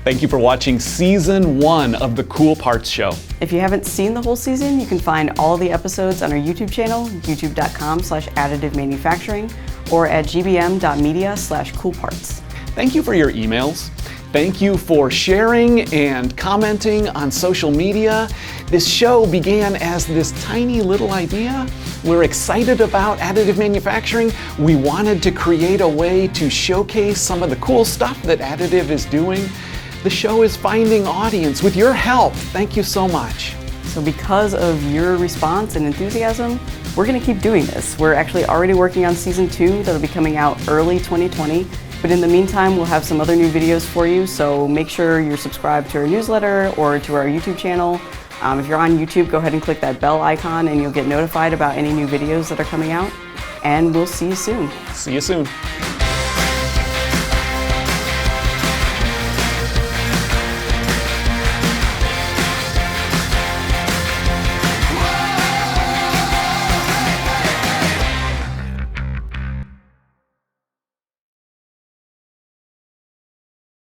Thank you for watching Season 1 of The Cool Parts Show. If you haven't seen the whole season, you can find all the episodes on our YouTube channel, youtube.com/additive manufacturing, or at gbm.media/coolparts. Thank you for your emails. Thank you for sharing and commenting on social media. This show began as this tiny little idea. We're excited about additive manufacturing. We wanted to create a way to showcase some of the cool stuff that additive is doing. The show is finding audience with your help. Thank you so much. So because of your response and enthusiasm, we're going to keep doing this. We're actually already working on Season 2 that'll be coming out early 2020. But in the meantime, we'll have some other new videos for you, so make sure you're subscribed to our newsletter or to our YouTube channel. If you're on YouTube, go ahead and click that bell icon and you'll get notified about any new videos that are coming out. And we'll see you soon. See you soon.